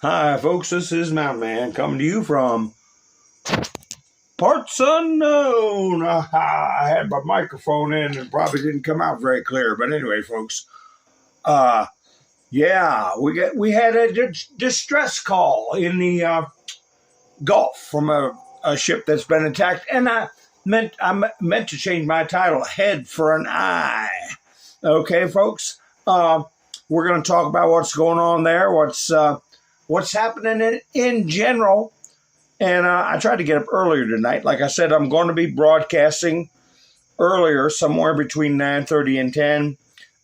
Hi, folks. This is Mountain Man coming to you from parts unknown. I had my microphone in and probably didn't come out very clear. But anyway, folks, we had a distress call in the Gulf from a ship that's been attacked, and I meant to change my title, Head for an Eye. Okay, folks. We're going to talk about what's going on there, what's happening in general. And I tried to get up earlier tonight. Like I said, I'm going to be broadcasting earlier, somewhere between 9:30 and 10.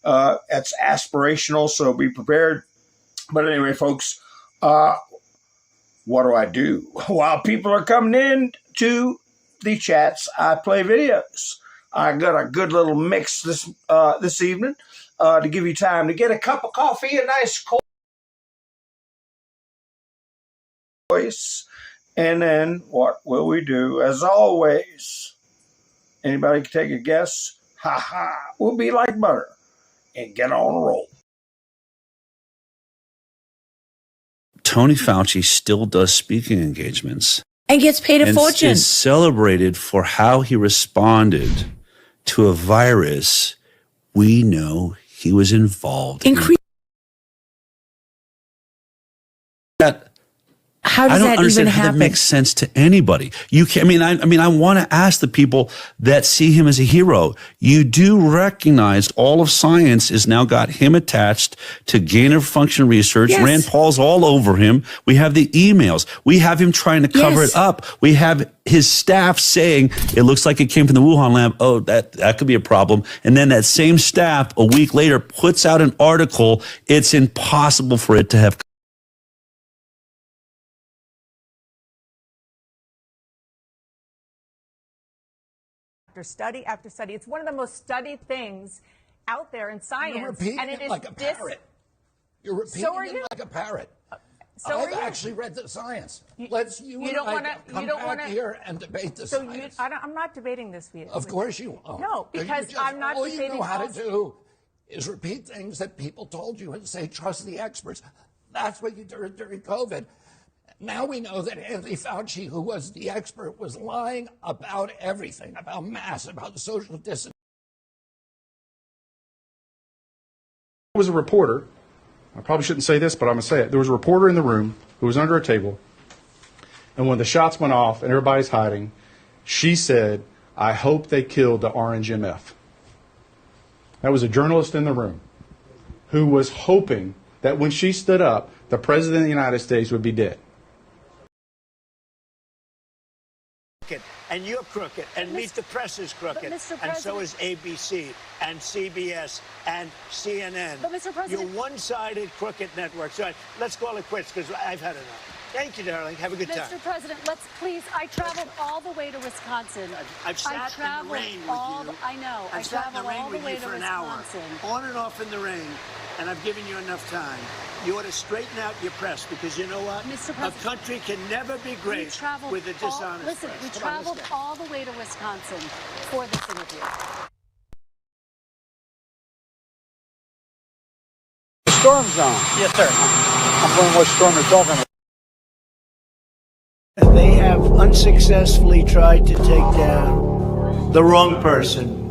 That's aspirational, so be prepared. But anyway, folks, what do I do? While people are coming in to the chats, I play videos. I got a good little mix this evening to give you time to get a cup of coffee, a nice cold voice. And then what will we do? As always, anybody can take a guess? Ha ha. We'll be like butter and get on a roll. Tony Fauci still does speaking engagements. And gets paid a fortune. Is celebrated for how he responded to a virus we know he was involved in. How does that even happen? That makes sense to anybody. You can, I mean, I want to ask the people that see him as a hero. You do recognize all of science has now got him attached to gain of function research. Yes. Rand Paul's all over him. We have the emails. We have him trying to cover it up. We have his staff saying it looks like it came from the Wuhan lab. Oh, that could be a problem. And then that same staff a week later puts out an article. It's impossible for it to have. Study after study. It's one of the most studied things out there in science. You're repeating and it is like a parrot. You're repeating it like a parrot. I've actually read the science. Let's you and I come back here and debate the science. I'm not debating this with you. Of course you won't. No, because I'm not debating. All you know how to do is repeat things that people told you and say, trust the experts. That's what you did during COVID. Now we know that Anthony Fauci, who was the expert, was lying about everything, about masks, about the social distance. There was a reporter, I probably shouldn't say this, but I'm going to say it. There was a reporter in the room who was under a table, and when the shots went off and everybody's hiding, she said, I hope they killed the orange MF. That was a journalist in the room who was hoping that when she stood up, the President of the United States would be dead. And you're crooked, and Meet the Press is crooked, and so is ABC, and CBS, and CNN. But Mr. President, you're one-sided crooked network. So let's call it quits, because I've had enough. Thank you, darling. Have a good time. Mr. President, I traveled all the way to Wisconsin. I've sat in the rain with you. I know. I've sat in the rain with you for an hour, on and off in the rain, and I've given you enough time. You ought to straighten out your press, because you know what? Mr. President, a country can never be great with a dishonest Listen, press. we traveled all the way to Wisconsin for this interview. The storm zone. Yes, sir. I'm wondering what storm they're talking about. They have unsuccessfully tried to take down the wrong person.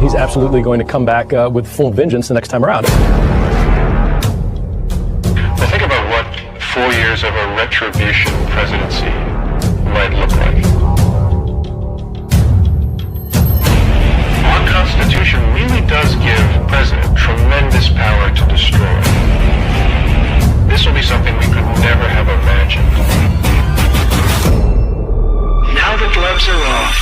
He's absolutely going to come back with full vengeance the next time around. I think about what 4 years of a retribution presidency might look like. Our Constitution really does give the president tremendous power to destroy. This will be something we could never have imagined. Now the gloves are off.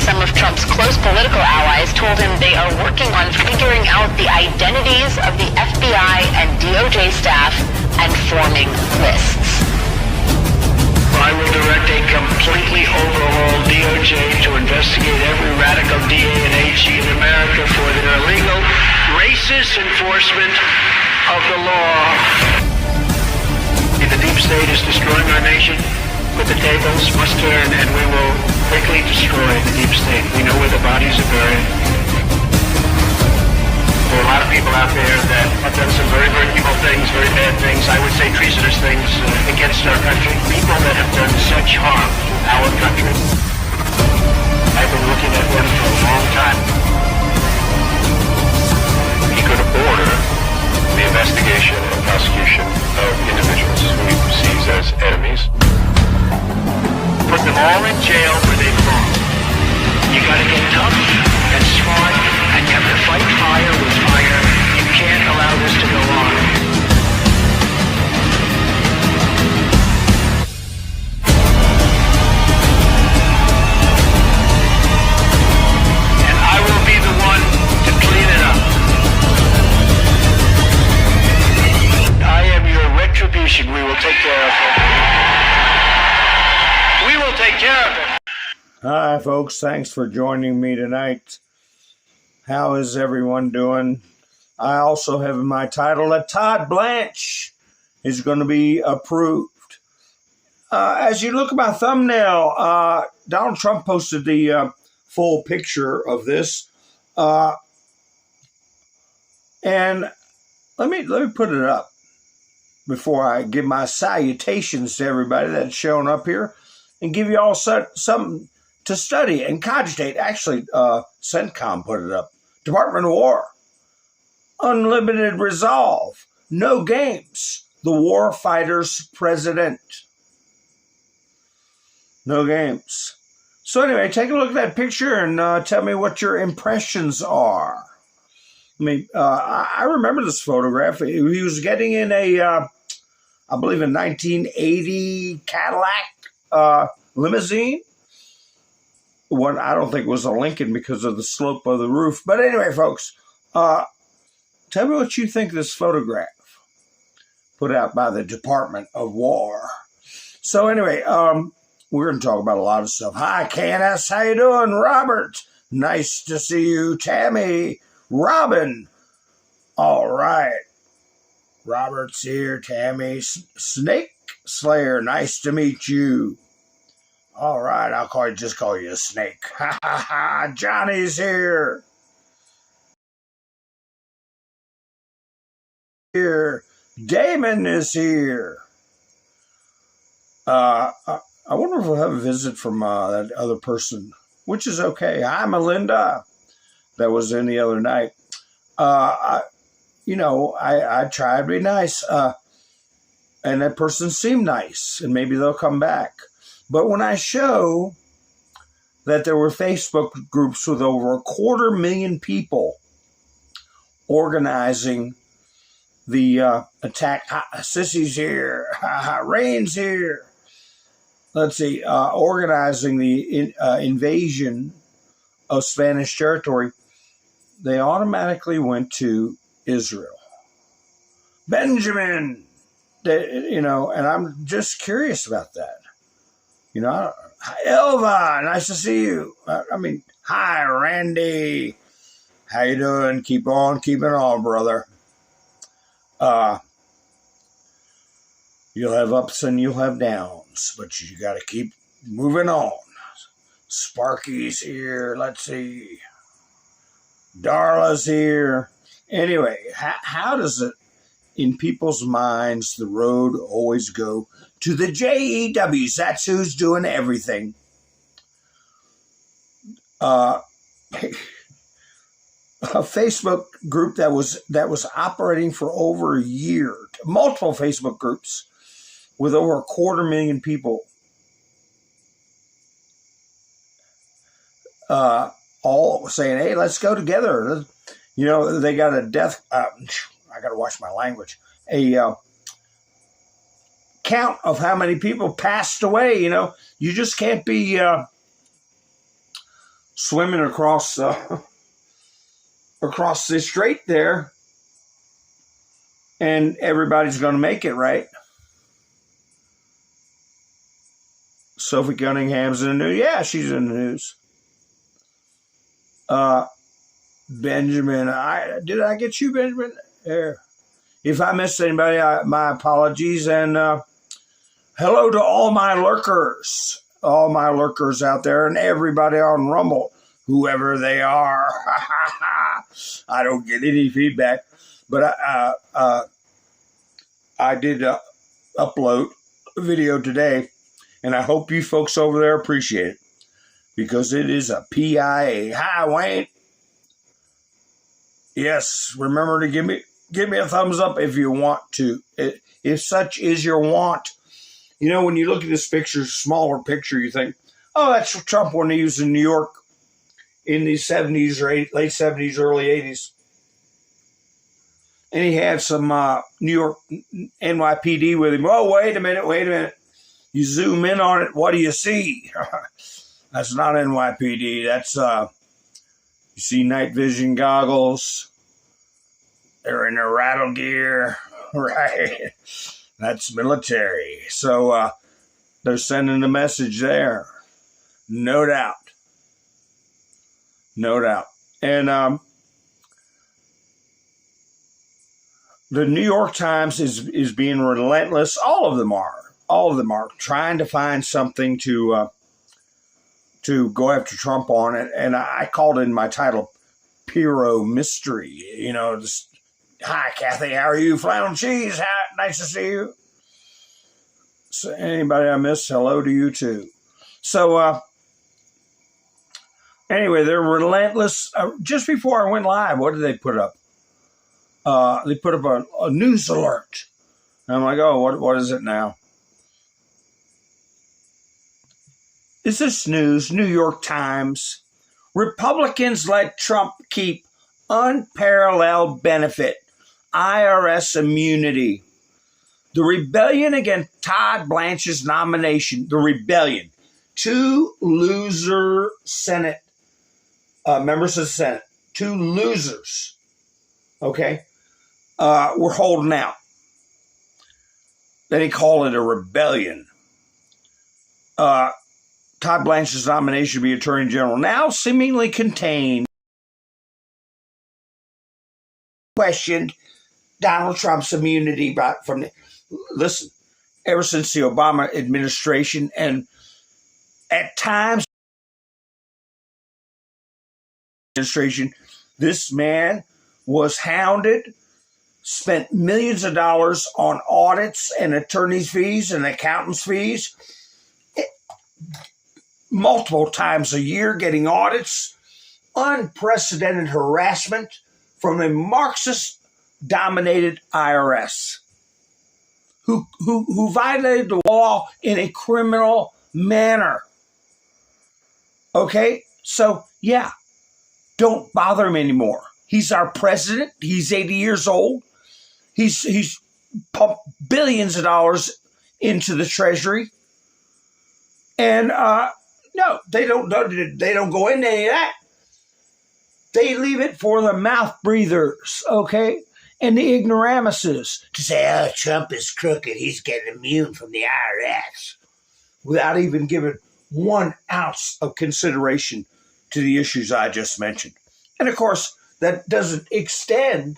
Some of Trump's close political allies told him they are working on figuring out the identities of the FBI and DOJ staff and forming lists. I will direct a completely overhauled DOJ to investigate every radical DA and AG in America for their illegal, racist enforcement of the law. The deep state is destroying our nation, but the tables must turn, and we will quickly destroy the deep state. We know where the bodies are buried. There are a lot of people out there that have our country, people that have done such harm to our country. I've been looking at them for a long time. He could order the investigation and prosecution of individuals who he perceives as enemies. Put them all in jail where they belong. You gotta get tough and smart, and you have to fight fire with fire. You can't allow this to go on. And I will be the one to clean it up. I am your retribution. We will take care of it. We will take care of it. Hi, folks. Thanks for joining me tonight. How is everyone doing? I also have in my title that Todd Blanche is going to be approved. As you look at my thumbnail, Donald Trump posted the full picture of this. And let me put it up before I give my salutations to everybody that's shown up here and give you all something to study and cogitate. Actually, CENTCOM put it up. Department of War. Unlimited resolve. No games. The war fighter's president. No games. So anyway, take a look at that picture and tell me what your impressions are. I mean, I remember this photograph. He was getting in a, I believe, a 1980 Cadillac limousine. One, I don't think it was a Lincoln because of the slope of the roof. But anyway, folks, tell me what you think of this photograph put out by the Department of War. So anyway, we're going to talk about a lot of stuff. Hi, Canis. How you doing? Robert. Nice to see you. Tammy. Robin. All right. Robert's here. Tammy. Snake Slayer. Nice to meet you. All right, I'll just call you a snake. Ha ha ha! Johnny's here. Damon is here. I wonder if we'll have a visit from that other person, which is okay. Hi, Melinda. That was in the other night. I tried to be nice, and that person seemed nice, and maybe they'll come back. But when I show that there were Facebook groups with over 250,000 people organizing the attack, Sissy's here, Rain's here. Let's see, organizing the invasion of Spanish territory, they automatically went to Israel. Benjamin, and I'm just curious about that. Hi, Elva, nice to see you. Hi, Randy. How you doing? Keep on keeping on, brother. You'll have ups and you'll have downs, but you got to keep moving on. Sparky's here. Let's see. Darla's here. Anyway, how does it, in people's minds, the road always go to the JEWs? That's who's doing everything. A Facebook group that was operating for over a year, multiple Facebook groups with over 250,000 people, all saying, "Hey, let's go together." They got a death. I got to watch my language. A count of how many people passed away. You just can't be swimming across the strait there, and everybody's going to make it, right? Sophie Cunningham's in the news. Yeah, she's in the news. Benjamin, did I get you, Benjamin? There. If I missed anybody, my apologies. And hello to all my lurkers out there, and everybody on Rumble, whoever they are. I don't get any feedback, but I did upload video today, and I hope you folks over there appreciate it, because it is a PIA. Hi, Wayne. Yes, remember to give me a thumbs up if you want to, if such is your want. You know, when you look at this picture, smaller picture, you think, oh, that's Trump when he was in New York in the 70s or late 70s, early 80s. And he had some New York NYPD with him. Oh, wait a minute. You zoom in on it, what do you see? That's not NYPD. That's, you see night vision goggles. They're in their rattle gear, right? That's military. So they're sending a message there. No doubt. No doubt. And the New York Times is being relentless. All of them are trying to find something to go after Trump on it. And I called in my title, Pirro Mystery. You know, just, hi, Kathy, how are you? Flannel cheese, nice to see you. So anybody I missed, hello to you too. So anyway, they're relentless. Just before I went live, what did they put up? They put up a news alert. And I'm like, oh, what is it now? Is this news? New York Times. Republicans let Trump keep unparalleled benefit, IRS immunity. The rebellion against Todd Blanche's nomination, the rebellion, 2 loser Senate members of the Senate, 2 losers, okay, were holding out. Then he called it a rebellion. Todd Blanche's nomination to be Attorney General now seemingly contained questioned Donald Trump's immunity from the, listen, ever since the Obama administration, and at times administration, this man was hounded, spent millions of dollars on audits and attorney's fees and accountant's fees, multiple times a year getting audits, unprecedented harassment from a Marxist-dominated IRS who violated the law in a criminal manner. Okay? So, yeah, don't bother him anymore. He's our president. He's 80 years old. He's pumped billions of dollars into the Treasury. And no, they don't go into any of that. They leave it for the mouth breathers, okay? And the ignoramuses to say, oh, Trump is crooked. He's getting immune from the IRS without even giving 1 ounce of consideration to the issues I just mentioned. And of course, that doesn't extend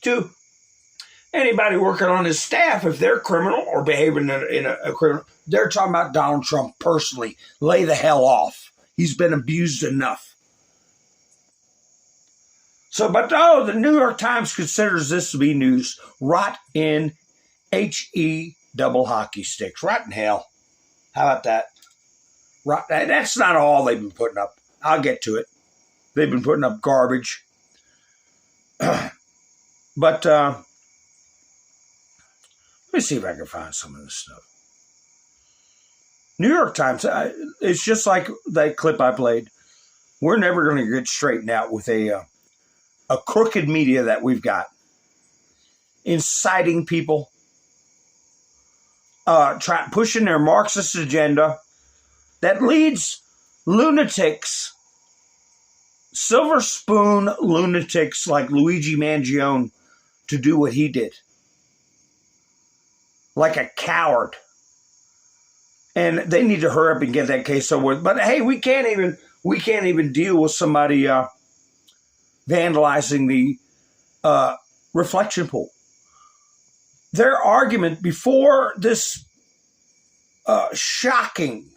to anybody working on his staff if they're criminal or behaving in a criminal. They're talking about Donald Trump personally. Lay the hell off. He's been abused enough. So, but oh, the New York Times considers this to be news. Rot in H-E double hockey sticks. Rot in hell. How about that? Rot. That's not all they've been putting up. I'll get to it. They've been putting up garbage. But let me see if I can find some of this stuff. New York Times, it's just like that clip I played. We're never going to get straightened out with a crooked media that we've got. Inciting people, pushing their Marxist agenda that leads lunatics, silver spoon lunatics like Luigi Mangione to do what he did. Like a coward. And they need to hurry up and get that case over with. But hey, we can't even deal with somebody vandalizing the reflection pool. Their argument before this shocking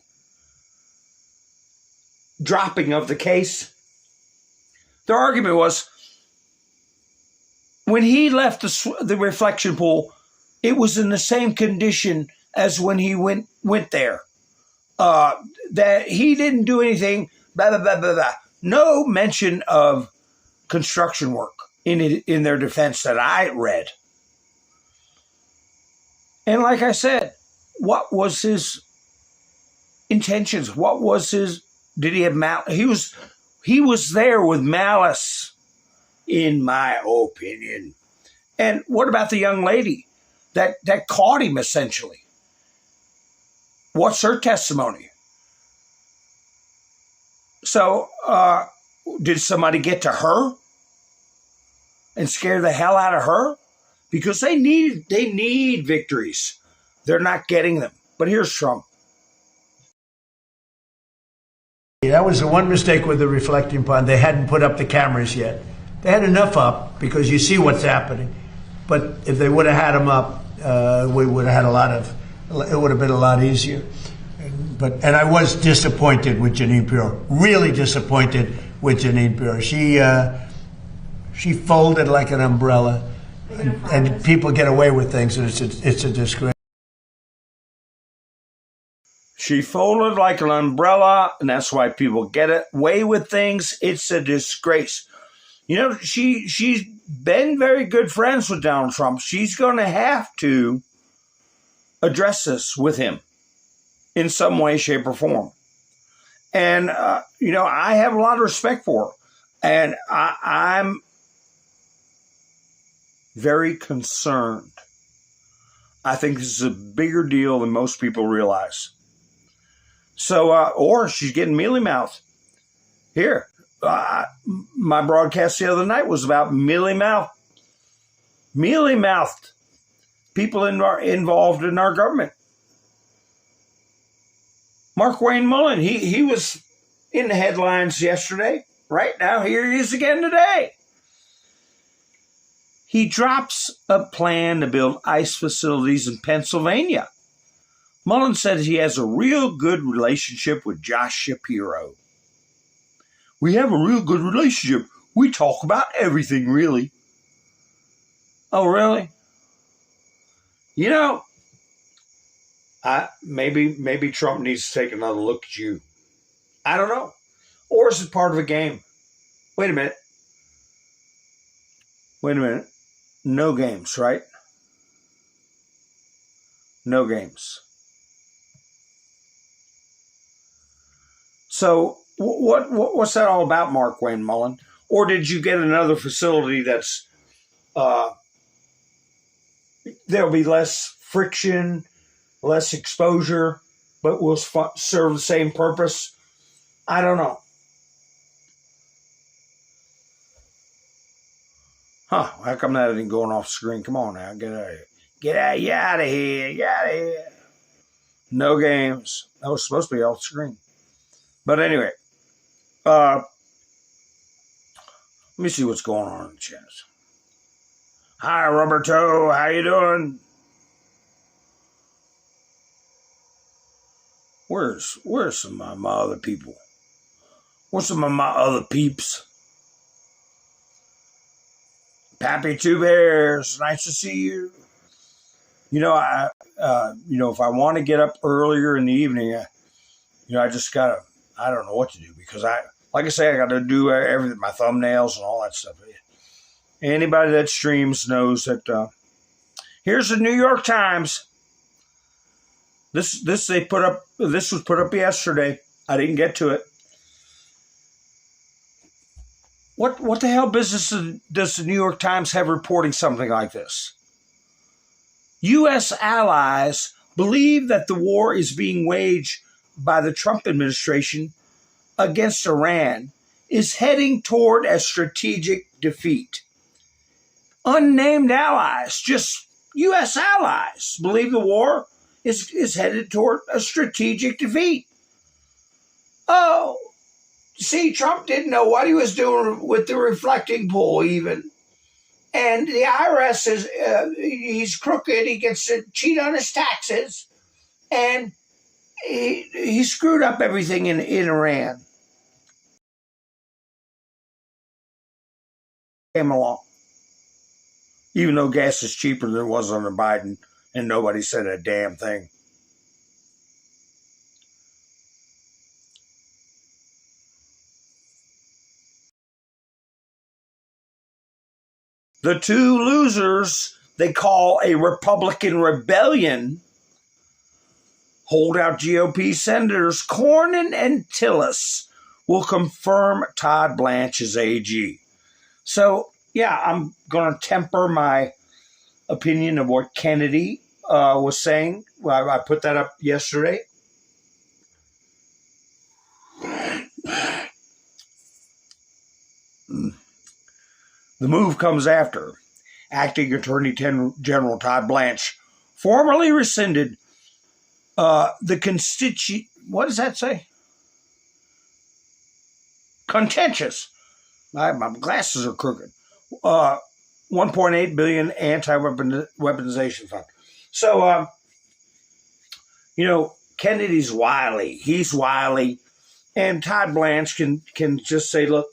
dropping of the case, their argument was when he left the reflection pool, it was in the same condition as when he went there. That he didn't do anything, blah, blah, blah, blah, blah. No mention of construction work in their defense that I read. And like I said, what was his intentions? What was his, did he have malice? He was there with malice, in my opinion. And what about the young lady that caught him, essentially? What's her testimony? So, did somebody get to her and scare the hell out of her? Because they need victories. They're not getting them. But here's Trump. That was the one mistake with the reflecting pond. They hadn't put up the cameras yet. They had enough up because you see what's happening. But if they would have had them up, we would have had it would have been a lot easier. And I was disappointed with Jeanine Pirro. Really disappointed with Jeanine Pirro. She folded like an umbrella, and people get away with things, and it's a disgrace. She folded like an umbrella, and that's why people get away with things. It's a disgrace. You know, she's been very good friends with Donald Trump. She's going to have to address this with him in some way, shape, or form. And, you know, I have a lot of respect for her. And I'm very concerned. I think this is a bigger deal than most people realize. So, or she's getting mealy-mouthed. Here, my broadcast the other night was about mealy-mouthed people involved in our government. Mark Wayne Mullen, he was in the headlines yesterday. Right now, here he is again today. He drops a plan to build ICE facilities in Pennsylvania. Mullen says he has a real good relationship with Josh Shapiro. We have a real good relationship. We talk about everything, really. Oh, really? You know, maybe Trump needs to take another look at you. I don't know. Or is it part of a game? Wait a minute. No games, right? No games. So what's that all about, Mark Wayne Mullen? Or did you get another facility that's there'll be less friction, less exposure, but will serve the same purpose? I don't know. Huh, how come that isn't going off screen? Come on now, get out of here. Get out of here. No games. That was supposed to be off screen. But anyway, let me see what's going on in the chat. Hi, Roberto. How you doing? Where's some of my other people? Where's some of my other peeps? Pappy Two Bears, nice to see you. You know, if I want to get up earlier in the evening, I just gotta. I don't know what to do because like I say, I got to do everything, my thumbnails and all that stuff. Anybody that streams knows that. Here's the New York Times. This was put up yesterday. I didn't get to it. What the hell business does the New York Times have reporting something like this? U.S. allies believe that the war is being waged by the Trump administration against Iran is heading toward a strategic defeat. Unnamed allies, just U.S. allies, believe the war is headed toward a strategic defeat. Oh, see, Trump didn't know what he was doing with the reflecting pool even. And the IRS is, he's crooked, he gets to cheat on his taxes, and he screwed up everything in Iran. Came along. Even though gas is cheaper than it was under Biden, and nobody said a damn thing. The two losers they call a Republican rebellion, holdout GOP senators Cornyn and Tillis, will confirm Todd Blanche as AG. So, yeah, I'm going to temper my opinion of what Kennedy was saying. Well, I put that up yesterday. The move comes after Acting Attorney General Todd Blanche formally rescinded the what does that say? Contentious. My glasses are crooked. $1.8 billion anti-weaponization fund. So, Kennedy's wily. He's wily, and Todd Blanche can just say, "Look,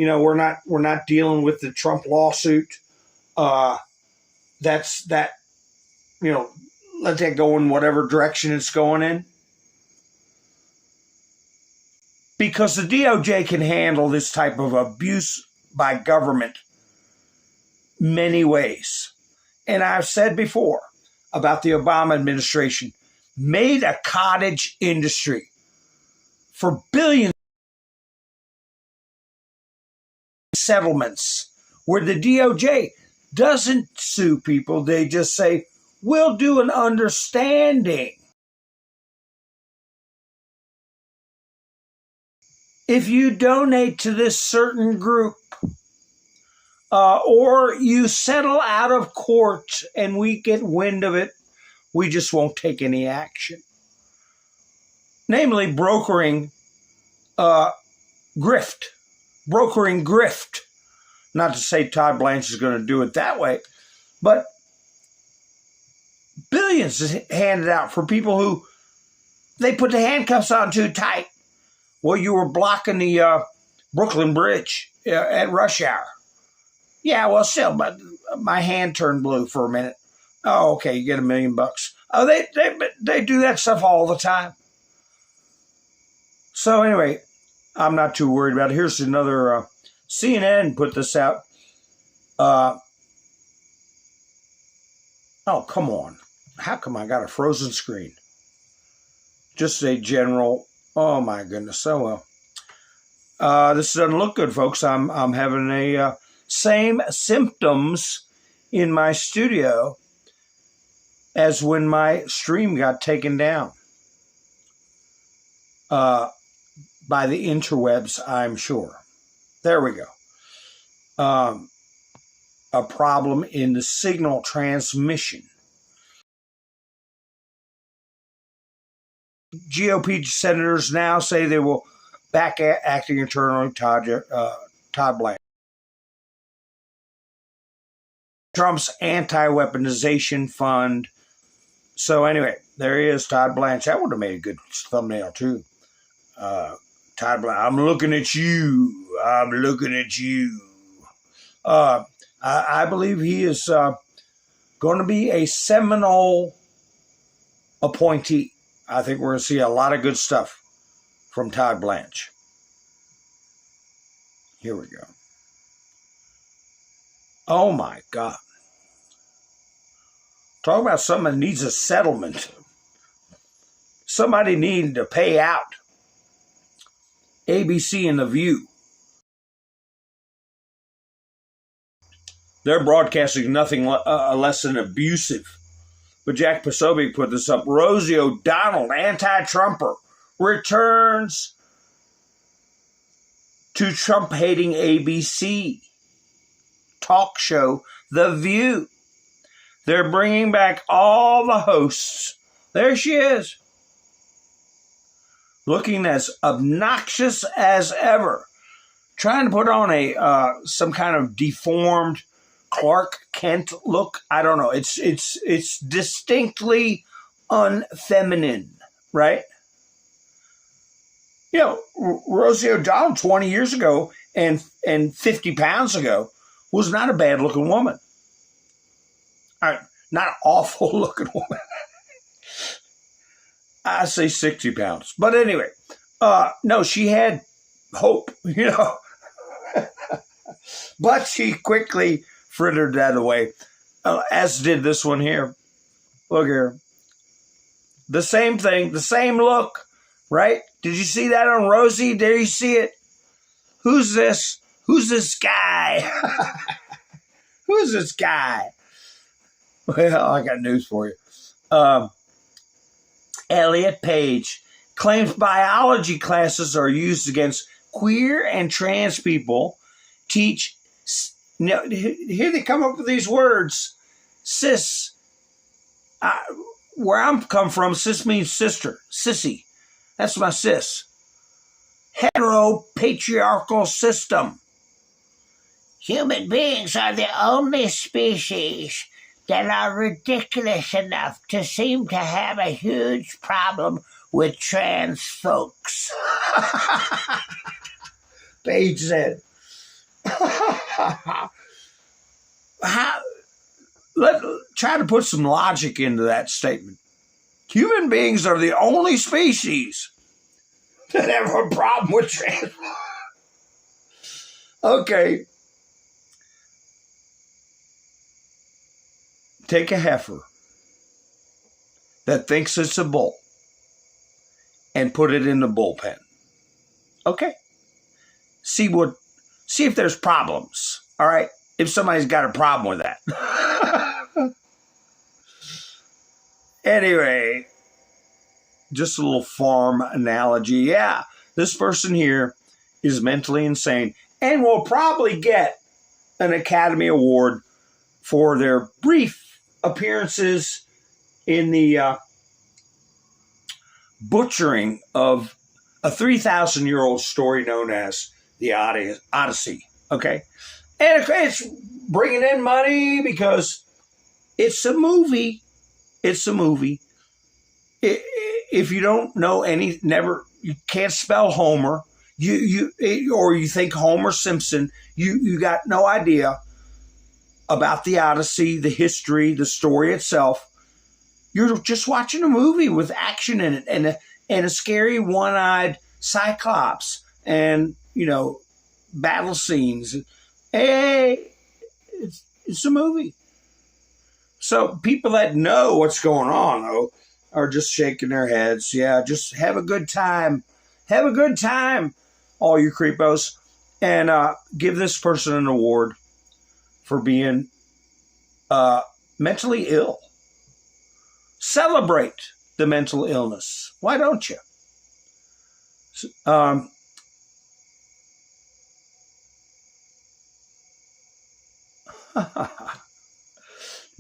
we're not dealing with the Trump lawsuit. That's that. Let that go in whatever direction it's going in." Because the DOJ can handle this type of abuse by government many ways. And I've said before about the Obama administration made a cottage industry for billions of settlements where the DOJ doesn't sue people. They just say, we'll do an understanding. If you donate to this certain group, or you settle out of court and we get wind of it, we just won't take any action. Namely, brokering grift. Brokering grift. Not to say Todd Blanche is going to do it that way, but billions is handed out for people who they put the handcuffs on too tight. Well, you were blocking the Brooklyn Bridge at rush hour. Yeah, well, still, but my hand turned blue for a minute. Oh, okay, you get $1 million. Oh, they do that stuff all the time. So anyway, I'm not too worried about it. Here's another CNN put this out. Oh, come on. How come I got a frozen screen? Just a general. Oh my goodness. So this doesn't look good, folks. I'm having a same symptoms in my studio as when my stream got taken down by the interwebs, I'm sure. There we go. A problem in the signal transmission. GOP senators now say they will back acting attorney Todd Blanche. Trump's anti-weaponization fund. So anyway, there he is, Todd Blanche. That would have made a good thumbnail too. Todd Blanche, I'm looking at you. I'm looking at you. I believe he is going to be a seminal appointee. I think we're going to see a lot of good stuff from Todd Blanche. Here we go. Oh, my God. Talk about someone that needs a settlement. Somebody needing to pay out. ABC and The View. They're broadcasting nothing less than abusive. But Jack Posobiec put this up. Rosie O'Donnell, anti-Trumper, returns to Trump-hating ABC talk show, The View. They're bringing back all the hosts. There she is. Looking as obnoxious as ever. Trying to put on a some kind of deformed Clark Kent look. I don't know. It's distinctly unfeminine, right? Rosie O'Donnell 20 years ago and 50 pounds ago was not a bad looking woman. Not an awful looking woman. I say 60 pounds. But anyway, no, she had hope, But she quickly frittered that away, as did this one here. Look here. The same thing, the same look, right? Did you see that on Rosie? Did you see it? Who's this? Who's this guy? Who's this guy? Well, I got news for you. Elliot Page claims biology classes are used against queer and trans people. Teach. Now, here they come up with these words. Cis. Where I'm come from, cis means sister. Sissy. That's my cis. Heteropatriarchal system. Human beings are the only species that are ridiculous enough to seem to have a huge problem with trans folks. Page said. Try to put some logic into that statement. Human beings are the only species that have a problem with trans. Okay. Take a heifer that thinks it's a bull and put it in the bullpen. Okay. See if there's problems. All right. If somebody's got a problem with that. Anyway, just a little farm analogy. Yeah, this person here is mentally insane and will probably get an Academy Award for their brief appearances in the butchering of a 3,000-year-old story known as the Odyssey. Okay? And it's bringing in money because it's a movie. It's a movie. If you don't know you can't spell Homer, or you think Homer Simpson, you got no idea about the Odyssey, the history, the story itself. You're just watching a movie with action in it and a scary one-eyed Cyclops and, battle scenes. Hey, it's a movie. So people that know what's going on, though, are just shaking their heads. Yeah, just have a good time. Have a good time, all you creepos. And give this person an award for being mentally ill. Celebrate the mental illness. Why don't you?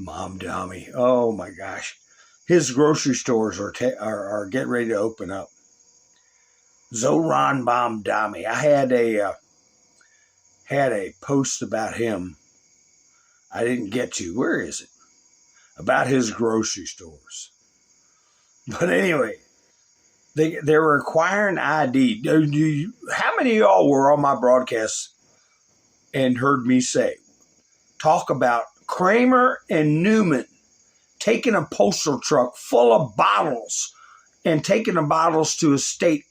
Mom Dummy. Oh my gosh. His grocery stores are getting ready to open up. Zoran Mom Dummy. I had a post about him. I didn't get to. Where is it? About his grocery stores. But anyway, they're requiring ID. How many of y'all were on my broadcast and heard me talk about Kramer and Newman taking a postal truck full of bottles and taking the bottles to a state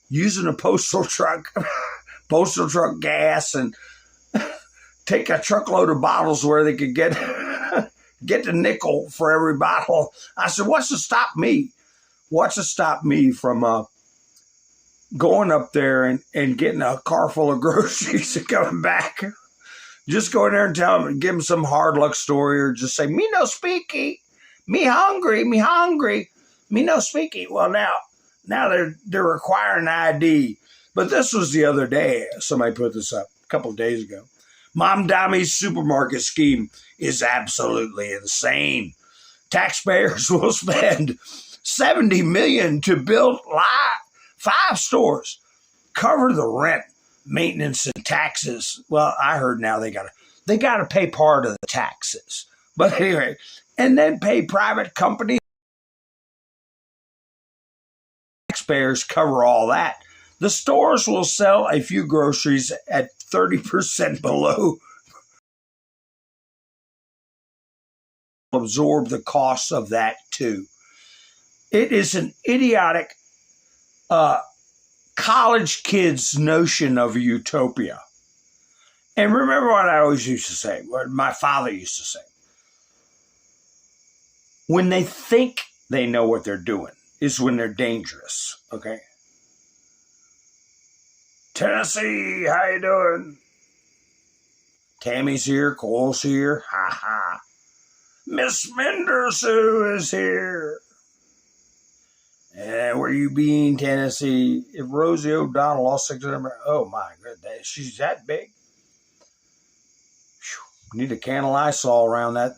using a postal truck gas, and take a truckload of bottles where they could get the nickel for every bottle. I said, what's to stop me? What's to stop me from going up there and getting a car full of groceries and coming back? Just go in there and tell them, give them some hard luck story, or just say, me no speaky, me hungry, me no speaky. Well, now they're requiring ID. But this was the other day. Somebody put this up a couple of days ago. Mom Dummy's supermarket scheme is absolutely insane. Taxpayers will spend $70 million to build 5 stores, cover the rent, maintenance, and taxes. Well, I heard now they gotta pay part of the taxes. But anyway, and then pay private companies. Taxpayers cover all that. The stores will sell a few groceries at 30% below. Absorb the costs of that too. It is an idiotic college kids' notion of a utopia. And remember what I always used to say, what my father used to say. When they think they know what they're doing is when they're dangerous, okay? Tennessee, how you doing? Tammy's here, Cole's here, ha ha. Miss Mendersu is here. And where you been, Tennessee? If Rosie O'Donnell lost 600, oh my goodness, she's that big. Whew, need a can of Lysol around that.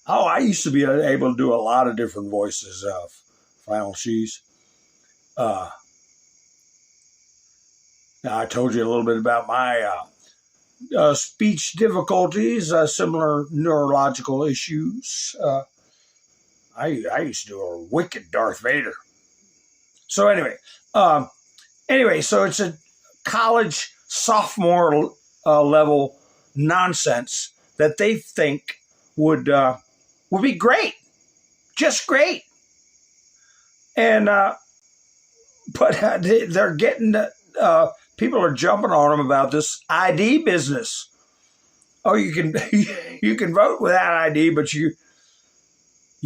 Oh, I used to be able to do a lot of different voices of Final Cheese. Now I told you a little bit about my speech difficulties, similar neurological issues. I used to do a wicked Darth Vader. So anyway, so it's a college sophomore level nonsense that they think would be great, just great. And but they're getting people are jumping on them about this ID business. Oh, you can vote without ID, but you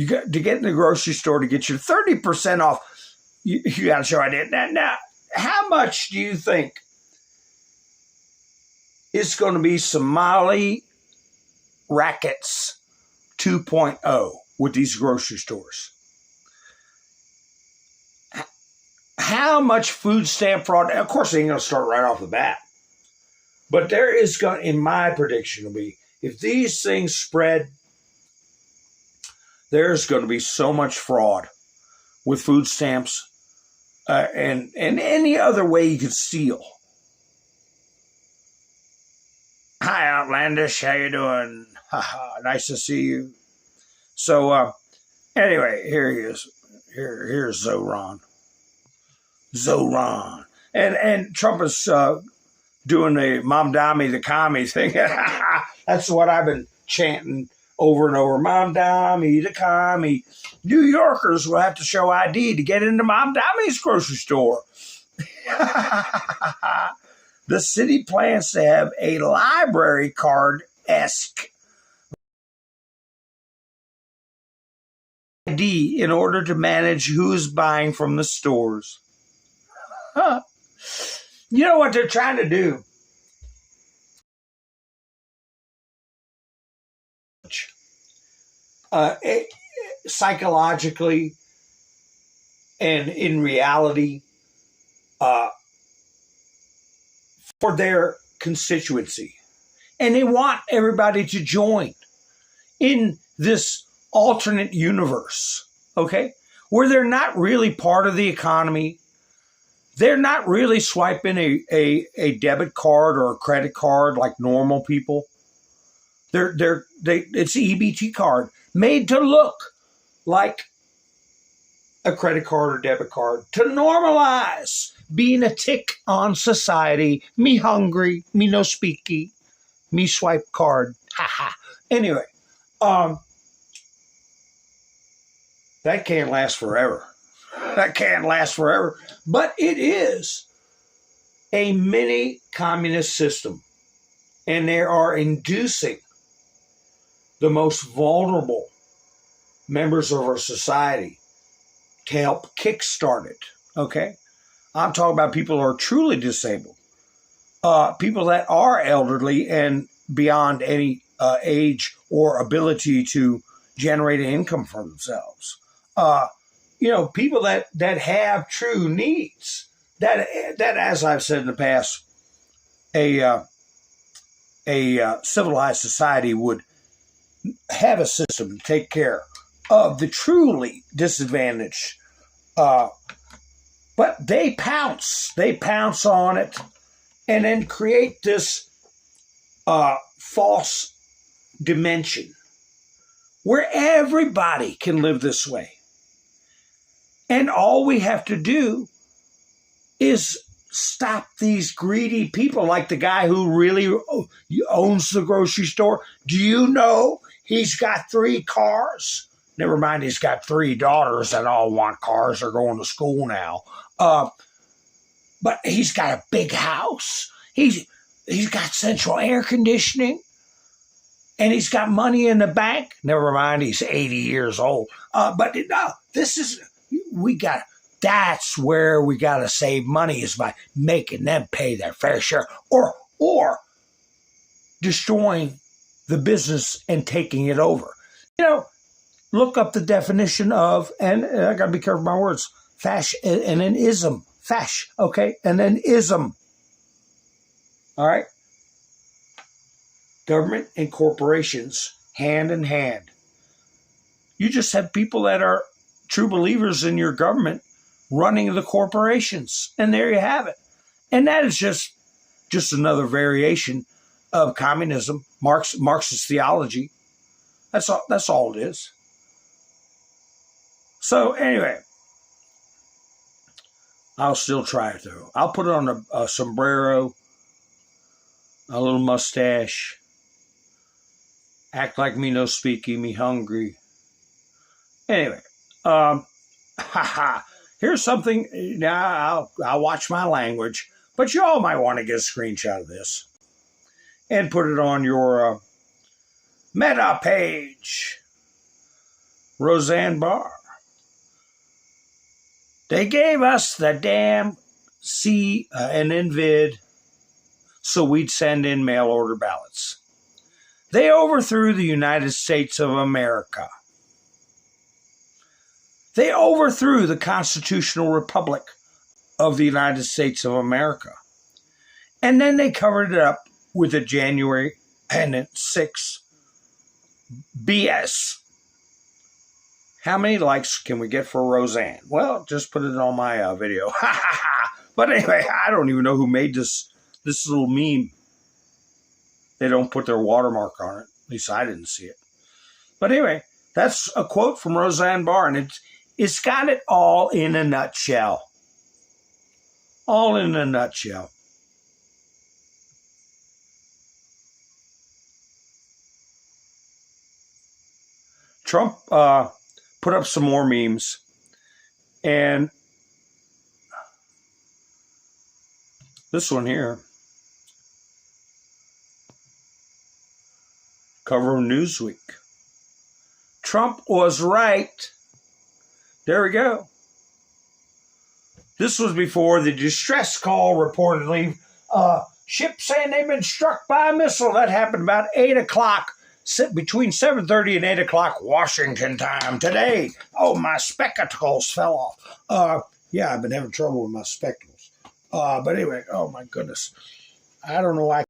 got to get in the grocery store to get your 30% off. You got to show ID. Now, how much do you think it's going to be Somali rackets 2.0 with these grocery stores? How much food stamp fraud? Of course, they ain't going to start right off the bat. But there is going, in my prediction, will be, if these things spread, there's going to be so much fraud with food stamps and any other way you could steal. Hi, Outlandish. How you doing? Nice to see you. So, anyway, here he is. Here's Zoran. And Trump is doing the Mamdami the commie thing. That's what I've been chanting over and over. Mamdami the commie. New Yorkers will have to show ID to get into Mamdami's grocery store. The city plans to have a library card-esque ID in order to manage who's buying from the stores. You know what they're trying to do? Psychologically and in reality, for their constituency. And they want everybody to join in this alternate universe, okay? Where they're not really part of the economy. They're not really swiping a debit card or a credit card like normal people. It's an EBT card made to look like a credit card or debit card to normalize being a tick on society. Me hungry, me no speaky, me swipe card. Ha ha. Anyway, that can't last forever. That can't last forever. But it is a mini communist system. And they are inducing the most vulnerable members of our society to help kickstart it. Okay? I'm talking about people who are truly disabled. People that are elderly and beyond any age or ability to generate an income for themselves. People that have true needs. That, as I've said in the past, a civilized society would have a system to take care of the truly disadvantaged. But they pounce on it, and then create this false dimension where everybody can live this way. And all we have to do is stop these greedy people, like the guy who really owns the grocery store. Do you know he's got 3 cars? Never mind, he's got 3 daughters that all want cars. They're going to school now. but he's got a big house. He's got central air conditioning. And he's got money in the bank. Never mind, he's 80 years old. But no, that's where we got to save money, is by making them pay their fair share, or destroying the business and taking it over. Look up the definition of, and I got to be careful with my words, and an ism. Okay? And an ism. All right? Government and corporations, hand in hand. You just have people that are true believers in your government running the corporations. And there you have it. And that is just another variation of communism, Marxist theology. That's all it is. So anyway, I'll still try it though. I'll put on a sombrero, a little mustache, act like me no speaky, me hungry. Anyway, here's something. Now I'll watch my language, but you all might want to get a screenshot of this and put it on your Meta page. Roseanne Barr. They gave us the damn and Invid so we'd send in mail order ballots. They overthrew the United States of America. They overthrew the constitutional republic of the United States of America. And then they covered it up with a January 6th BS. How many likes can we get for Roseanne? Well, just put it on my video. But anyway, I don't even know who made this little meme. They don't put their watermark on it. At least I didn't see it. But anyway, that's a quote from Roseanne Barr, and it's got it all in a nutshell. All in a nutshell. Trump put up some more memes, and this one here, cover of Newsweek. Trump was right. There we go. This was before the distress call reportedly. Ship saying they've been struck by a missile. That happened about 8 o'clock. Between 7:30 and 8 o'clock Washington time today. Oh, my spectacles fell off. Yeah, I've been having trouble with my spectacles. But anyway, oh my goodness. I don't know why.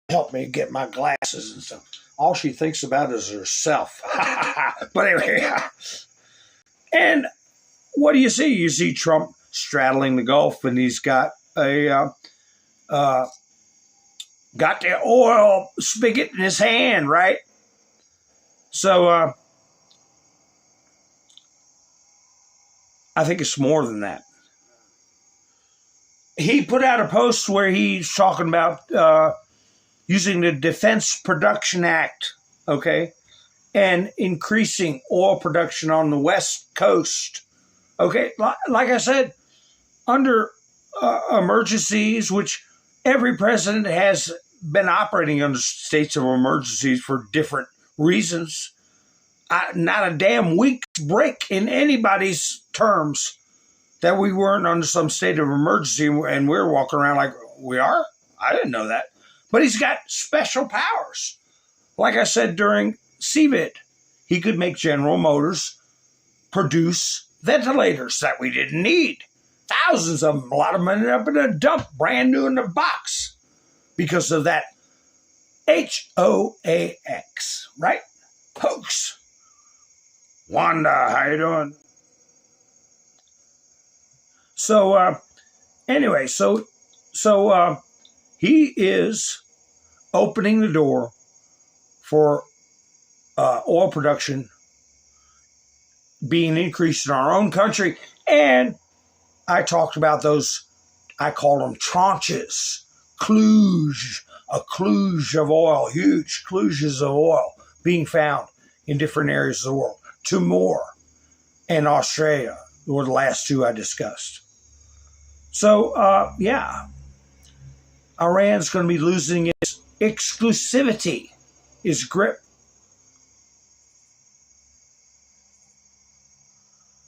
Help me get my glasses and stuff. All she thinks about is herself. But anyway. And what do you see? You see Trump straddling the Gulf, and he's got got the oil spigot in his hand, right? So I think it's more than that. He put out a post where he's talking about using the Defense Production Act, okay, and increasing oil production on the West Coast. Okay, like I said, under emergencies, which every president has been operating under states of emergencies for different reasons. Not a damn week's break in anybody's terms that we weren't under some state of emergency, and we're walking around like we are. I didn't know that. But he's got special powers. Like I said during CVID, he could make General Motors produce ventilators that we didn't need. Thousands of them. A lot of them ended up in a dump, brand new in the box, because of that HOAX, right? Hoax. Wanda, how you doing? So, anyway, so he is opening the door for oil production being increased in our own country. And I talked about those, I called them tranches, a kludge of oil, huge kludges of oil being found in different areas of the world. Timor and Australia, were the last two I discussed. So, yeah, Iran's going to be losing its exclusivity, its grip.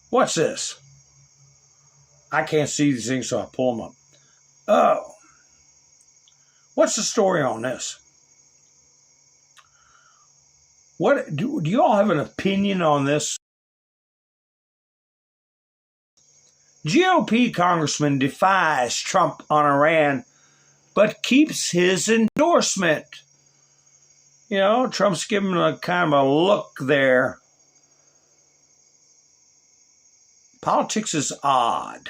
What's this? I can't see these things, so I pull them up. Oh. What's the story on this? What do you all have an opinion on this? GOP congressman defies Trump on Iran, but keeps his endorsement. You know, Trump's giving a kind of a look there. Politics is odd.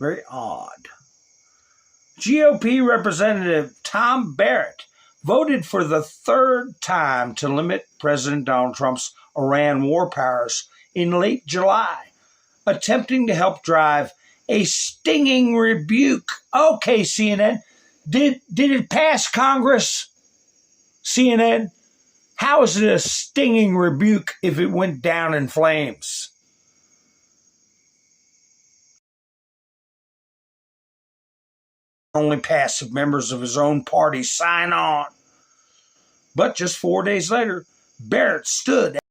Very odd. GOP Representative Tom Barrett voted for the third time to limit President Donald Trump's Iran war powers in late July, attempting to help drive a stinging rebuke. Okay, CNN, did it pass Congress? CNN, how is it a stinging rebuke if it went down in flames? Only passive members of his own party sign on. But just 4 days later, Barrett stood at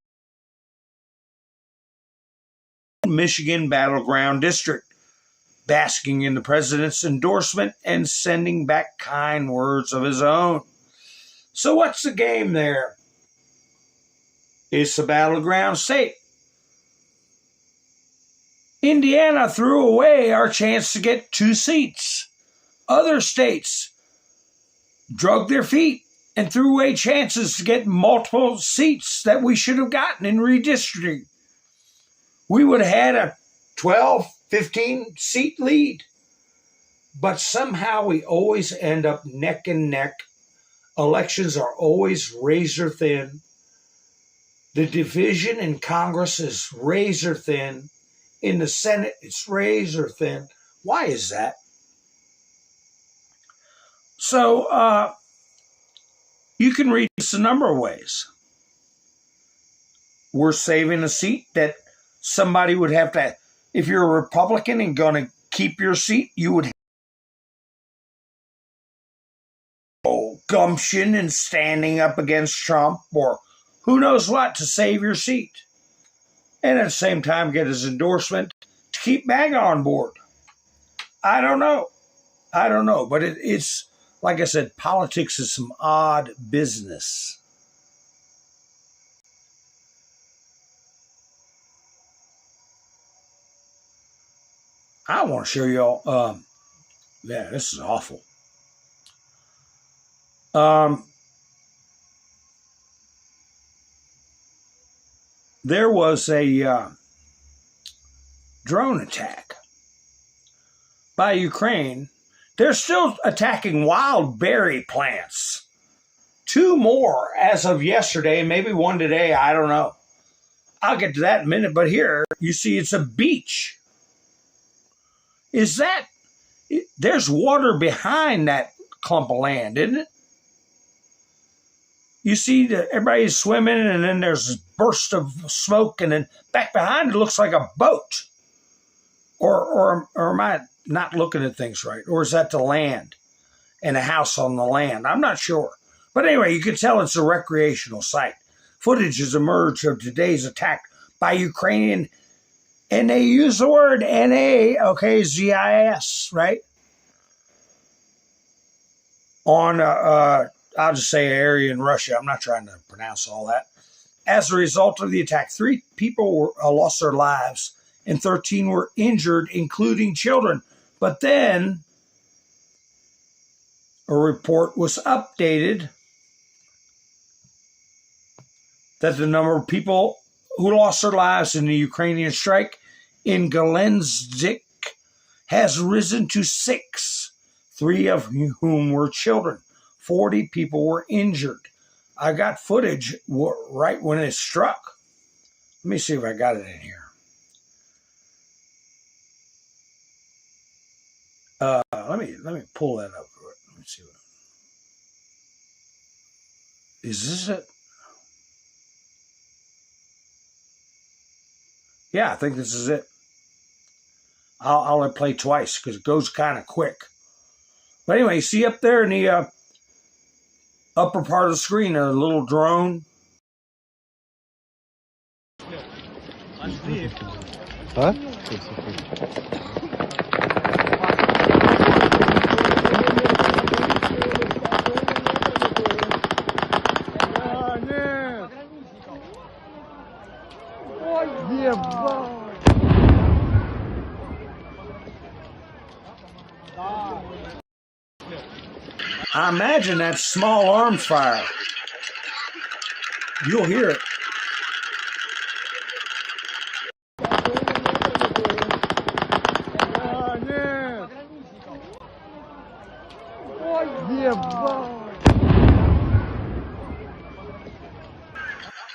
the Michigan battleground district, basking in the president's endorsement and sending back kind words of his own. So what's the game there? It's a battleground state. Indiana threw away our chance to get 2 seats. Other states drug their feet and threw away chances to get multiple seats that we should have gotten in redistricting. We would have had a 12, 15 seat lead. But somehow we always end up neck and neck. Elections are always razor thin. The division in Congress is razor thin. In the Senate, it's razor thin. Why is that? So you can read this a number of ways. We're saving a seat that somebody would have to, if you're a Republican and going to keep your seat, you would have gumption and standing up against Trump or who knows what to save your seat. And at the same time get his endorsement to keep MAGA on board. I don't know. But it's, like I said, politics is some odd business. I want to show y'all, yeah, this is awful. There was a drone attack by Ukraine. They're still attacking wild berry plants. 2 more as of yesterday, maybe 1 today, I don't know. I'll get to that in a minute, but here you see it's a beach. Is that, there's water behind that clump of land, isn't it? You see everybody's swimming and then there's this burst of smoke and then back behind it looks like a boat. Or am I not looking at things right? Or is that the land and a house on the land? I'm not sure. But anyway, you can tell it's a recreational site. Footage has emerged of today's attack by Ukrainian, and they use the word ZIS, right? On, I'll just say area in Russia. I'm not trying to pronounce all that. As a result of the attack, 3 people lost their lives and 13 were injured, including children. But then a report was updated that the number of people who lost their lives in the Ukrainian strike in Galendzhik has risen to 6, 3 of whom were children. 40 people were injured. I got footage right when it struck. Let me see if I got it in here. Let me pull that up. Let me see. Is this it? Yeah, I think this is it. I'll let it play twice because it goes kind of quick. But anyway, see up there in the upper part of the screen, a little drone. Huh? I imagine that's small arms fire. You'll hear it.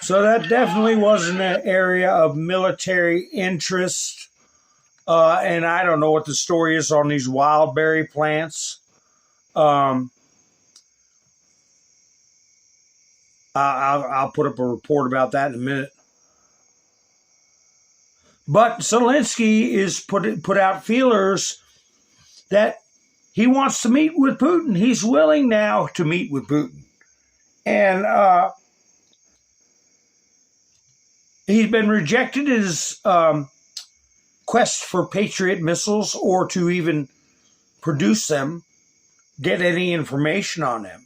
So that definitely wasn't an area of military interest. And I don't know what the story is on these wild berry plants. I'll put up a report about that in a minute. But Zelensky is put out feelers that he wants to meet with Putin. He's willing now to meet with Putin. And he's been rejected his quest for Patriot missiles or to even produce them, get any information on them.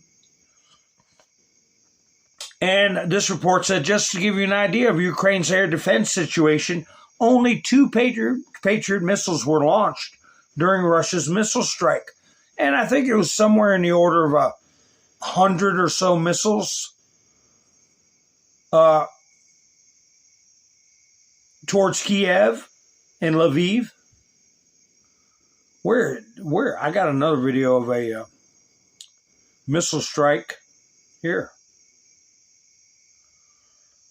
And this report said, just to give you an idea of Ukraine's air defense situation, only 2 Patriot missiles were launched during Russia's missile strike. And I think it was somewhere in the order of 100 or so missiles towards Kiev and Lviv. Where? I got another video of a missile strike here.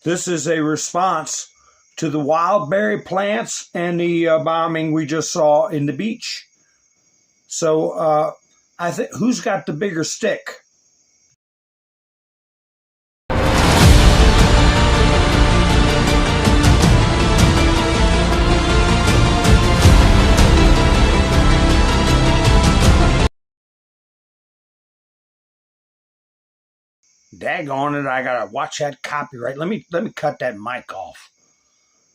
This is a response to the wild berry plants and the bombing we just saw in the beach. So I think, who's got the bigger stick? Daggone it, I gotta watch that copyright. Let me cut that mic off.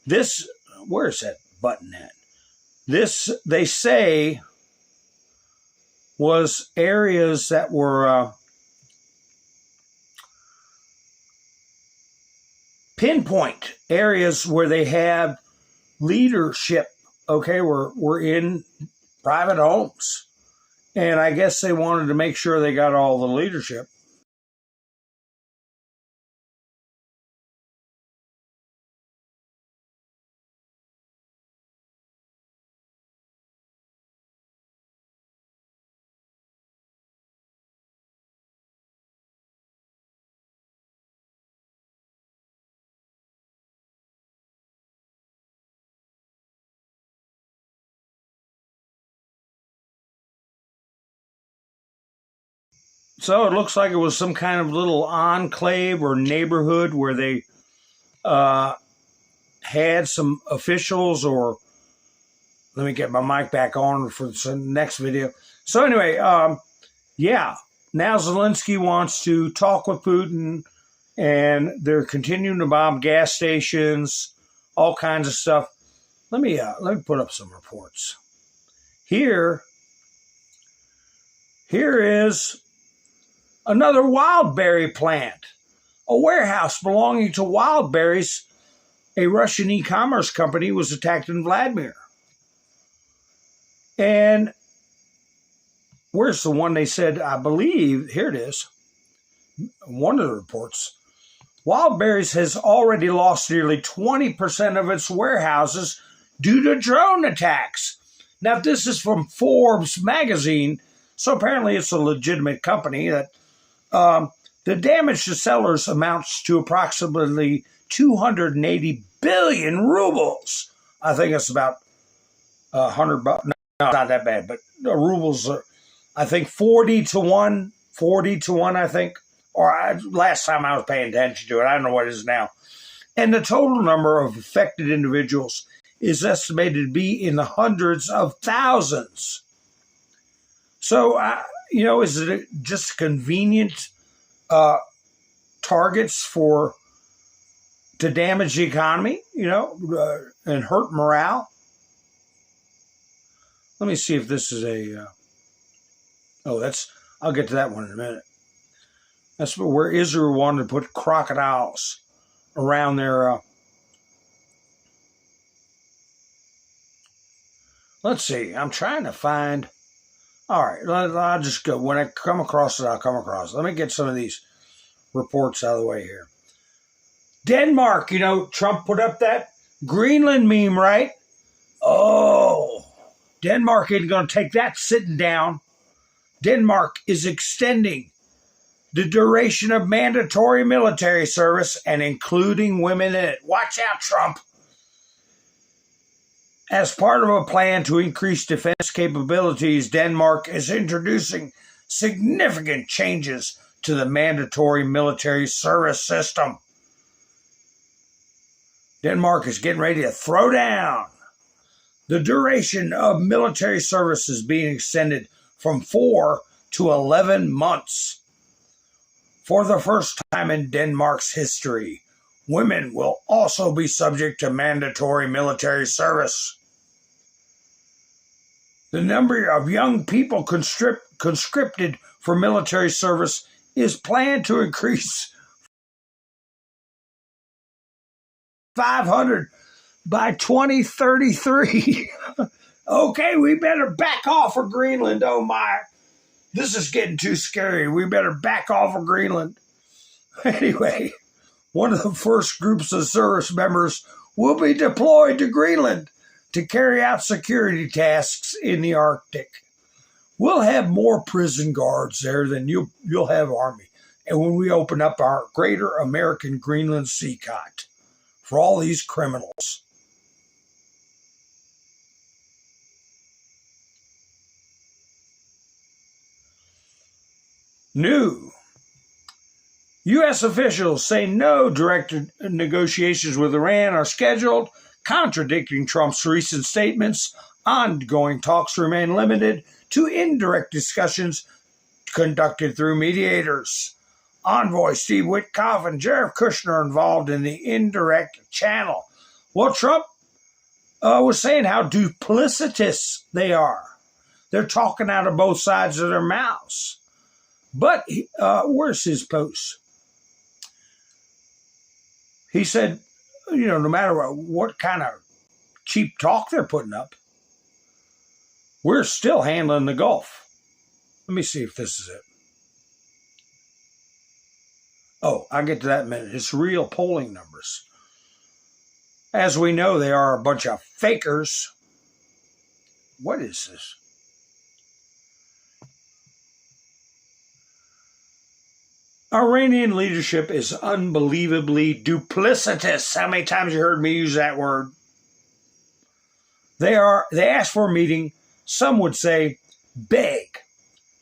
This, where's that button at? This, they say, was areas that were pinpoint areas where they have leadership, okay, were in private homes. And I guess they wanted to make sure they got all the leadership. So it looks like it was some kind of little enclave or neighborhood where they had some officials, or let me get my mic back on for the next video. So anyway, yeah, now Zelensky wants to talk with Putin, and they're continuing to bomb gas stations, all kinds of stuff. Let me put up some reports. Here is another wild berry plant, a warehouse belonging to wild berries. A Russian e-commerce company was attacked in Vladimir. And where's the one they said, I believe, here it is, one of the reports. Wild berries has already lost nearly 20% of its warehouses due to drone attacks. Now, this is from Forbes magazine, so apparently it's a legitimate company. That the damage to sellers amounts to approximately 280 billion rubles. I think it's about 100 bucks. No, not that bad, but the rubles are, I think, 40 to 1, I think. Or last time I was paying attention to it, I don't know what it is now. And the total number of affected individuals is estimated to be in the hundreds of thousands. So, is it just convenient targets to damage the economy, and hurt morale? Let me see if this is I'll get to that one in a minute. That's where Israel wanted to put crocodiles around their, let's see, I'm trying to find, all right, I'll just go. When I come across it, I'll come across it. Let me get some of these reports out of the way here. Denmark, Trump put up that Greenland meme, right? Oh, Denmark ain't going to take that sitting down. Denmark is extending the duration of mandatory military service and including women in it. Watch out, Trump. As part of a plan to increase defense capabilities, Denmark is introducing significant changes to the mandatory military service system. Denmark is getting ready to throw down. The duration of military service is being extended from 4 to 11 months. For the first time in Denmark's history, women will also be subject to mandatory military service. The number of young people conscripted for military service is planned to increase 500 by 2033. Okay, we better back off of Greenland. Oh my, this is getting too scary. We better back off of Greenland. Anyway, one of the first groups of service members will be deployed to Greenland to carry out security tasks in the Arctic. We'll have more prison guards there than you'll have Army. And when we open up our greater American Greenland Seacott for all these criminals. New. U.S. officials say no direct negotiations with Iran are scheduled, contradicting Trump's recent statements. Ongoing talks remain limited to indirect discussions conducted through mediators. Envoy Steve Witkoff and Jared Kushner are involved in the indirect channel. Well, Trump was saying how duplicitous they are. They're talking out of both sides of their mouths. But where's his post? He said, no matter what kind of cheap talk they're putting up, we're still handling the Gulf. Let me see if this is it. Oh, I'll get to that in a minute. It's real polling numbers. As we know, they are a bunch of fakers. What is this? Iranian leadership is unbelievably duplicitous. How many times you heard me use that word? They asked for a meeting, some would say beg,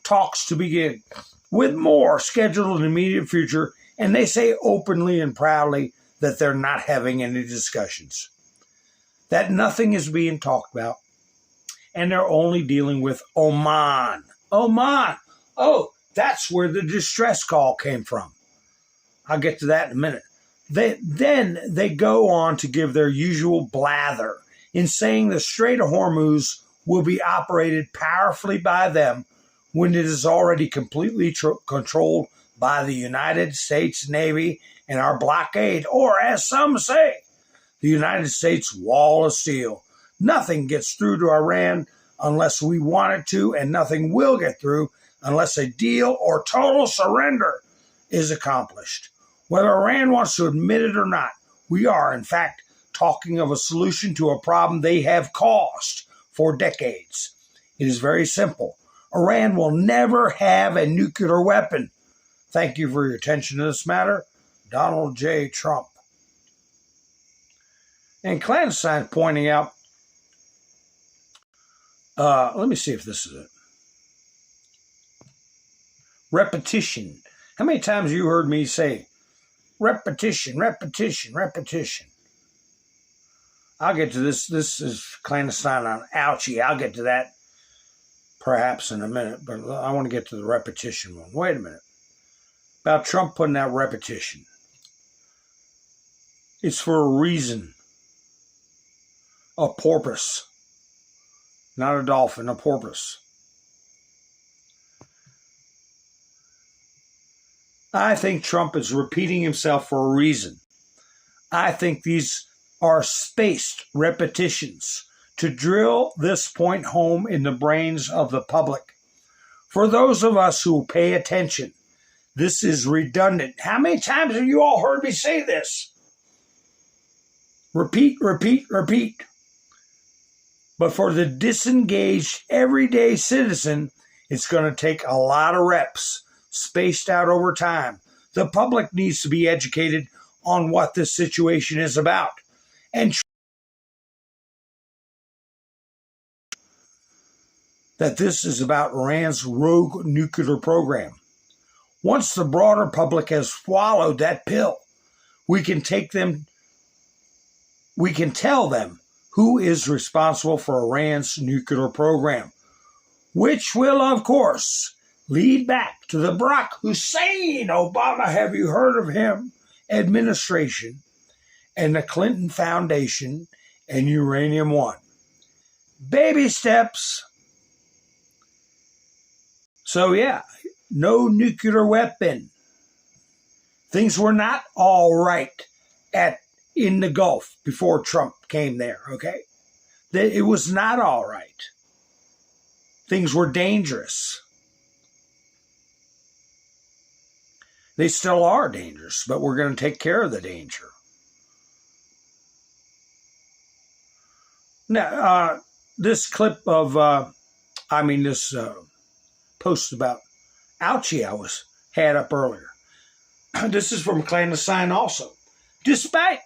talks to begin, with more scheduled in the immediate future, and they say openly and proudly that they're not having any discussions, that nothing is being talked about, and they're only dealing with Oman. Oman! Oh, that's where the distress call came from. I'll get to that in a minute. Then they go on to give their usual blather in saying the Strait of Hormuz will be operated powerfully by them when it is already completely controlled by the United States Navy and our blockade, or as some say, the United States wall of steel. Nothing gets through to Iran unless we want it to, and nothing will get through unless a deal or total surrender is accomplished. Whether Iran wants to admit it or not, we are, in fact, talking of a solution to a problem they have caused for decades. It is very simple. Iran will never have a nuclear weapon. Thank you for your attention to this matter. Donald J. Trump. And Clandestine pointing out, let me see if this is it. Repetition. How many times have you heard me say repetition, repetition, repetition? I'll get to this. This is clandestine on Ouchie. I'll get to that perhaps in a minute, but I want to get to the repetition one. Wait a minute. About Trump putting out repetition. It's for a reason. A porpoise. Not a dolphin, a porpoise. I think Trump is repeating himself for a reason. I think these are spaced repetitions to drill this point home in the brains of the public. For those of us who pay attention, this is redundant. How many times have you all heard me say this? Repeat, repeat, repeat. But for the disengaged everyday citizen, it's going to take a lot of reps, spaced out over time. The public needs to be educated on what this situation is about. And that this is about Iran's rogue nuclear program. Once the broader public has swallowed that pill, we can tell them who is responsible for Iran's nuclear program, which will, of course, lead back to the Barack Hussein Obama, have you heard of him, administration, and the Clinton Foundation and Uranium One. Baby steps. So yeah, no nuclear weapon. Things were not all right in the Gulf before Trump came there, okay? It was not all right. Things were dangerous. They still are dangerous, but we're going to take care of the danger. Now, this clip of, this post about Ouchie I had up earlier. This is from Clandestine also. Despite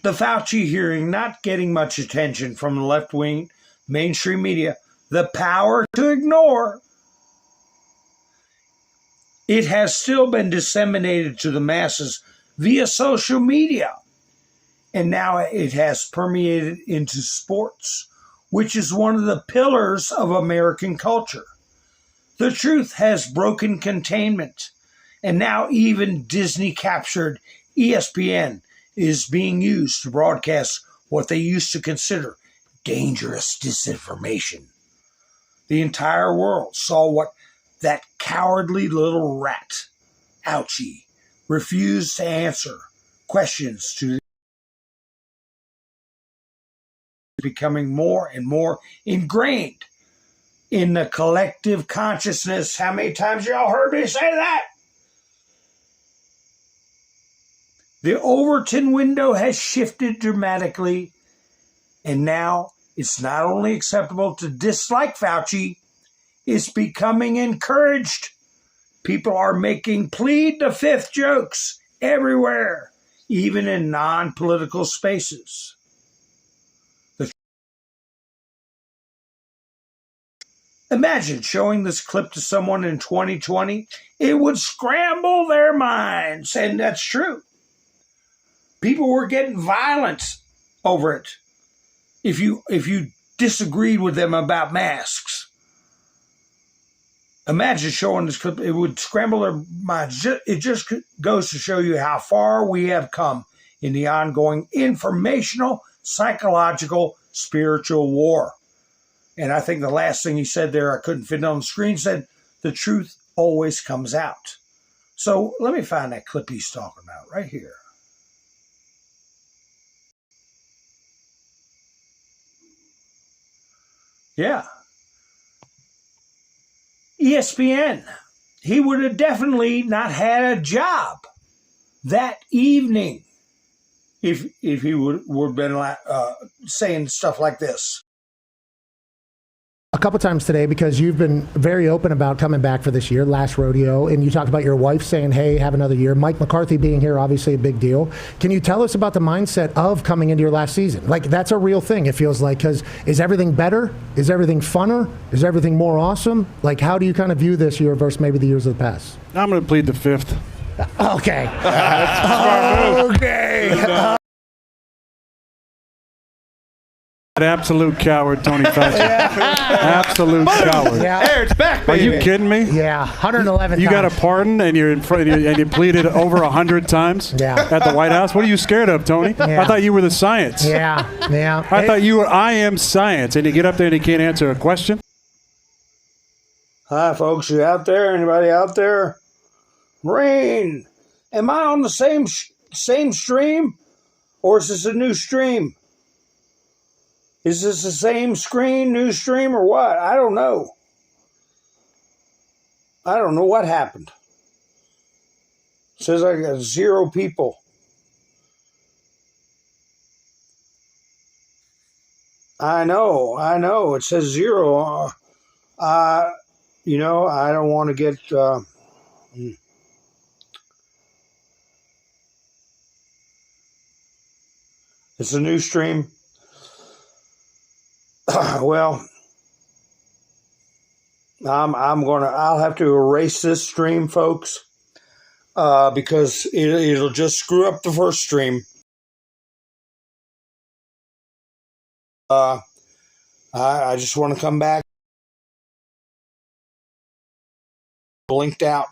the Fauci hearing not getting much attention from the left-wing mainstream media, the power to ignore, it has still been disseminated to the masses via social media. And now it has permeated into sports, which is one of the pillars of American culture. The truth has broken containment, and now even Disney-captured ESPN is being used to broadcast what they used to consider dangerous disinformation. The entire world saw what that cowardly little rat, Ouchie, refused to answer questions to becoming more and more ingrained in the collective consciousness. How many times y'all heard me say that? The Overton window has shifted dramatically, and now it's not only acceptable to dislike Fauci, it's becoming encouraged. People are making plead the fifth jokes everywhere, even in non-political spaces. Imagine showing this clip to someone in 2020. It would scramble their minds, and that's true. People were getting violent over it if you disagreed with them about masks. Imagine showing this clip. It would scramble their minds. It just goes to show you how far we have come in the ongoing informational, psychological, spiritual war. And I think the last thing he said there, I couldn't fit on the screen, said, the truth always comes out. So let me find that clip he's talking about right here. Yeah. ESPN. He would have definitely not had a job that evening if he would have been saying stuff like this. A couple times today, because you've been very open about coming back for this year, last rodeo, and you talked about your wife saying, hey, have another year. Mike McCarthy being here, obviously a big deal. Can you tell us about the mindset of coming into your last season? Like, that's a real thing, it feels like, because is everything better? Is everything funner? Is everything more awesome? Like, how do you kind of view this year versus maybe the years of the past? I'm going to plead the fifth. Okay. That's a smart move. Okay. Absolute coward, Tony Fauci. Absolute coward. Yeah. There, it's back, Are baby. you kidding me? Yeah, 111 You times. got a pardon and you're in front and you pleaded over 100 times at the White House. What are you scared of, Tony? Yeah. I thought you were the science. Yeah. I thought you were I am science, and you get up there and you can't answer a question. Hi, folks. You out there? Anybody out there? Rain. Am I on the same stream, or is this a new stream? Is this the same screen, new stream, or what? I don't know. I don't know what happened. It says I got 0 people. I know. It says 0. You know, I don't want to get... It's a new stream. Well, I'll have to erase this stream, folks, because it'll just screw up the first stream. I just want to come back. Blinked out.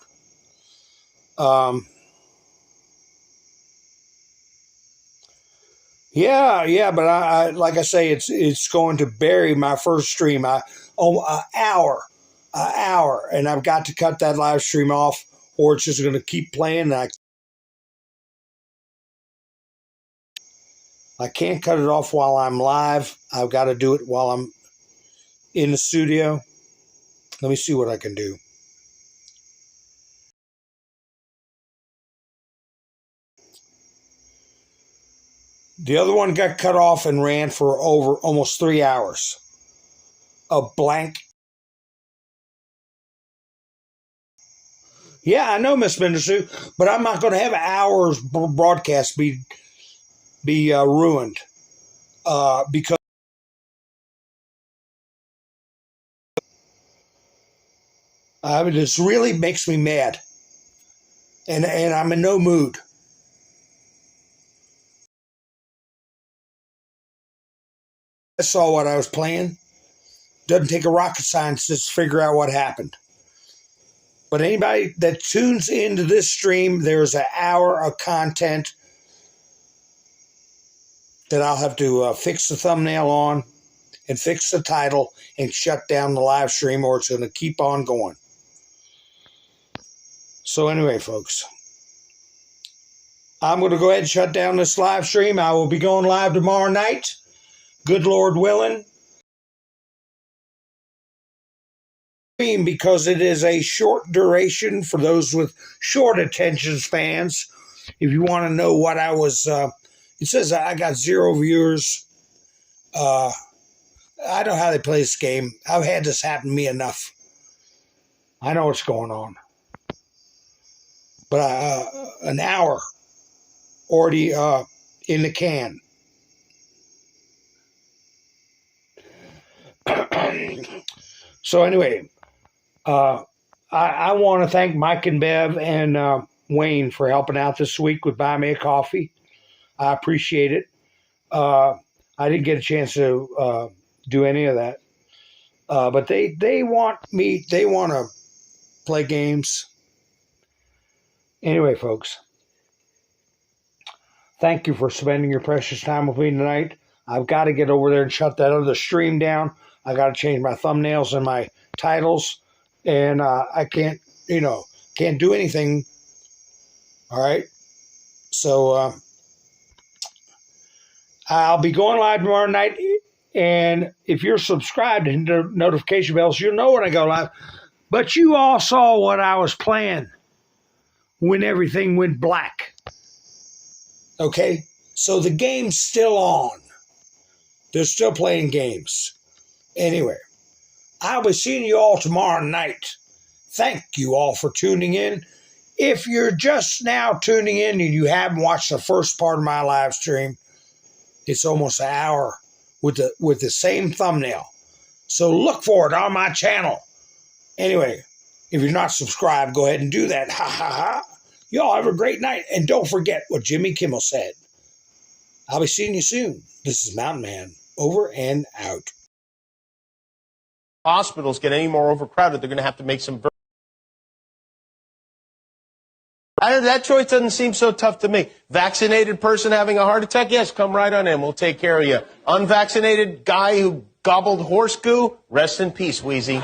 Yeah, but I like I say, it's going to bury my first stream. An hour, and I've got to cut that live stream off, or it's just going to keep playing. And I can't cut it off while I'm live. I've got to do it while I'm in the studio. Let me see what I can do. The other one got cut off and ran for over almost 3 hours. A blank. Yeah, I know, Miss Mendersu, but I'm not going to have an hour's broadcast be ruined because this really makes me mad, and I'm in no mood. I saw what I was playing. Doesn't take a rocket scientist to figure out what happened. But anybody that tunes into this stream, there's an hour of content that I'll have to fix the thumbnail on and fix the title and shut down the live stream, or it's going to keep on going. So anyway, folks, I'm going to go ahead and shut down this live stream. I will be going live tomorrow night. Good Lord willing. Because it is a short duration for those with short attention spans. If you want to know what I was, it says I got 0 viewers. I know how they play this game. I've had this happen to me enough. I know what's going on. But an hour already in the can. So anyway, I want to thank Mike and Bev and Wayne for helping out this week with Buy Me a Coffee. I appreciate it. I didn't get a chance to do any of that, but they want to play games. Anyway, folks, thank you for spending your precious time with me tonight. I've got to get over there and shut that other stream down. I got to change my thumbnails and my titles, and I can't do anything. All right. So I'll be going live tomorrow night, and if you're subscribed to the notification bells, you'll know when I go live. But you all saw what I was playing when everything went black. Okay? So the game's still on. They're still playing games. Anyway, I'll be seeing you all tomorrow night. Thank you all for tuning in. If you're just now tuning in and you haven't watched the first part of my live stream, it's almost an hour with the same thumbnail. So look for it on my channel. Anyway, if you're not subscribed, go ahead and do that. Ha ha ha. Y'all have a great night. And don't forget what Jimmy Kimmel said. I'll be seeing you soon. This is Mountain Man. Over and out. Hospitals get any more overcrowded, they're going to have to make some. That choice doesn't seem so tough to me. Vaccinated person having a heart attack, yes, come right on in. We'll take care of you. Unvaccinated guy who gobbled horse goo, rest in peace, Wheezy.